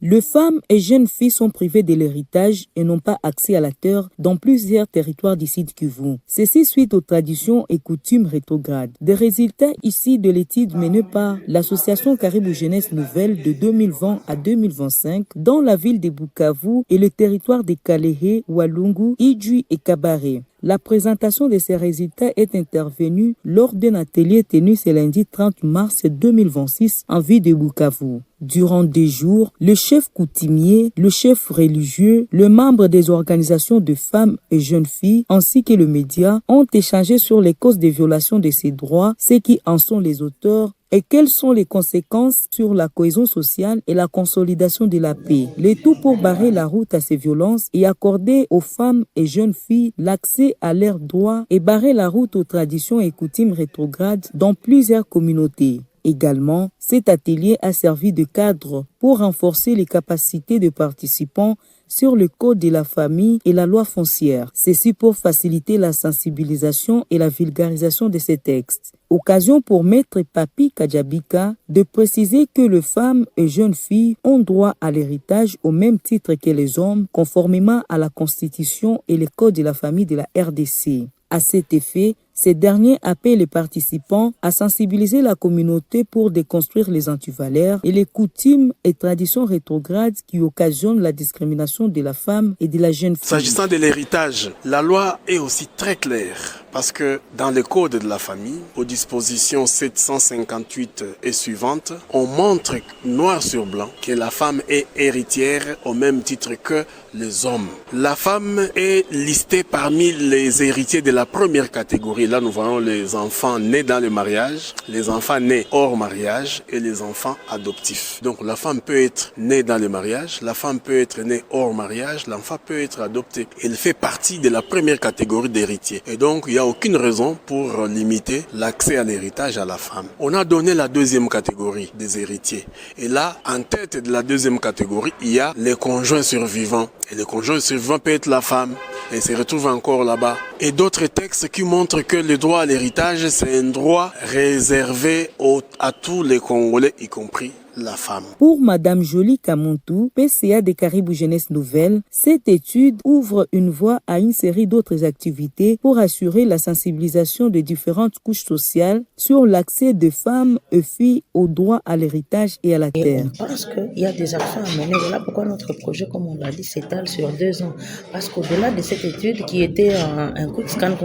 Les femmes et jeunes filles sont privées de l'héritage et n'ont pas accès à la terre dans plusieurs territoires d'ici de Kivu. Ceci suite aux traditions et coutumes rétrogrades. Des résultats ici de l'étude menée par l'association Caribou Jeunesse Nouvelle de 2020 à 2025 dans la ville de Bukavu et le territoire de Kalehe, Walungu, Idjui et Kabare. La présentation de ces résultats est intervenue lors d'un atelier tenu ce lundi 30 mars 2026 en ville de Bukavu. Durant des jours, le chef coutumier, le chef religieux, le membre des organisations de femmes et jeunes filles, ainsi que le média, ont échangé sur les causes des violations de ces droits, ceux qui en sont les auteurs, et quelles sont les conséquences sur la cohésion sociale et la consolidation de la paix. Le tout pour barrer la route à ces violences et accorder aux femmes et jeunes filles l'accès à leurs droits et barrer la route aux traditions et coutumes rétrogrades dans plusieurs communautés. Également, cet atelier a servi de cadre pour renforcer les capacités des participants sur le code de la famille et la loi foncière. Ceci pour faciliter la sensibilisation et la vulgarisation de ces textes. Occasion pour Maître Papi Kadjabika de préciser que les femmes et jeunes filles ont droit à l'héritage au même titre que les hommes, conformément à la Constitution et le code de la famille de la RDC. À cet effet, ces derniers appellent les participants à sensibiliser la communauté pour déconstruire les antivaleurs et les coutumes et traditions rétrogrades qui occasionnent la discrimination de la femme et de la jeune fille. S'agissant de l'héritage, la loi est aussi très claire parce que dans le code de la famille, aux dispositions 758 et suivantes, on montre noir sur blanc que la femme est héritière au même titre que les hommes. La femme est listée parmi les héritiers de la première catégorie. Là, nous voyons les enfants nés dans le mariage, les enfants nés hors mariage et les enfants adoptifs. Donc, la femme peut être née dans le mariage, la femme peut être née hors mariage, l'enfant peut être adopté. Elle fait partie de la première catégorie d'héritiers. Et donc, il n'y a aucune raison pour limiter l'accès à l'héritage à la femme. On a donné la deuxième catégorie des héritiers. Et là, en tête de la deuxième catégorie, il y a les conjoints survivants. Et le conjoint survivant peut être la femme. Et se retrouve encore là-bas. Et d'autres textes qui montrent que le droit à l'héritage, c'est un droit réservé à tous les Congolais, y compris la femme. Pour Madame Jolie Kamuntu, PCA de Caribou Jeunesse Nouvelle, cette étude ouvre une voie à une série d'autres activités pour assurer la sensibilisation de différentes couches sociales sur l'accès des femmes et filles aux droits à l'héritage et à la terre. On pense qu'il y a des actions à mener. Voilà pourquoi notre projet, comme on l'a dit, s'étale sur 2 ans. Parce qu'au-delà de cette étude qui était un quick scan,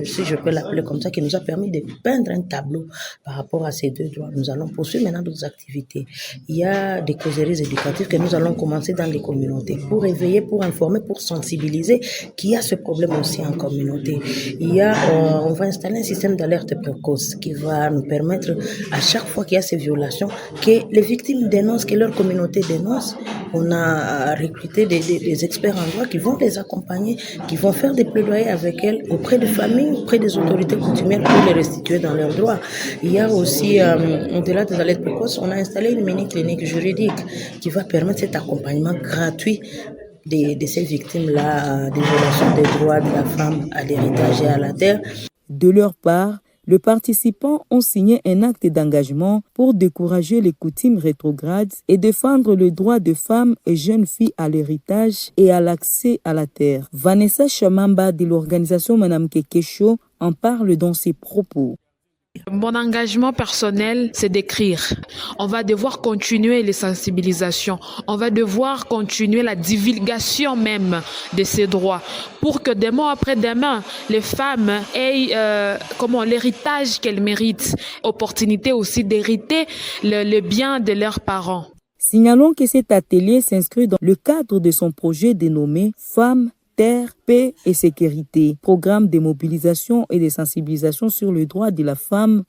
si je peux l'appeler comme ça, qui nous a permis de peindre un tableau par rapport à ces 2 droits, nous allons poursuivre maintenant d'autres activités. Il y a des causeries éducatives que nous allons commencer dans les communautés pour éveiller, pour informer, pour sensibiliser qu'il y a ce problème aussi en communauté. On va installer un système d'alerte précoce qui va nous permettre à chaque fois qu'il y a ces violations que les victimes dénoncent, que leur communauté dénonce. On a recruté des experts en droit qui vont les accompagner, qui vont faire des plaidoyers avec elles auprès des familles, auprès des autorités coutumières pour les restituer dans leurs droits. Il y a aussi, au-delà des alertes précoces, on a installé une mini-clinique juridique qui va permettre cet accompagnement gratuit de ces victimes-là, des violations des droits de la femme à l'héritage et à la terre. De leur part, les participants ont signé un acte d'engagement pour décourager les coutumes rétrogrades et défendre le droit des femmes et jeunes filles à l'héritage et à l'accès à la terre. Vanessa Chamamba de l'organisation Madame Kekesho en parle dans ses propos. Mon engagement personnel, c'est d'écrire. On va devoir continuer les sensibilisations. On va devoir continuer la divulgation même de ces droits pour que demain après demain, les femmes aient l'héritage qu'elles méritent. Opportunité aussi d'hériter le bien de leurs parents. Signalons que cet atelier s'inscrit dans le cadre de son projet dénommé Femmes, Terre, paix et sécurité, programme de mobilisation et de sensibilisation sur le droit de la femme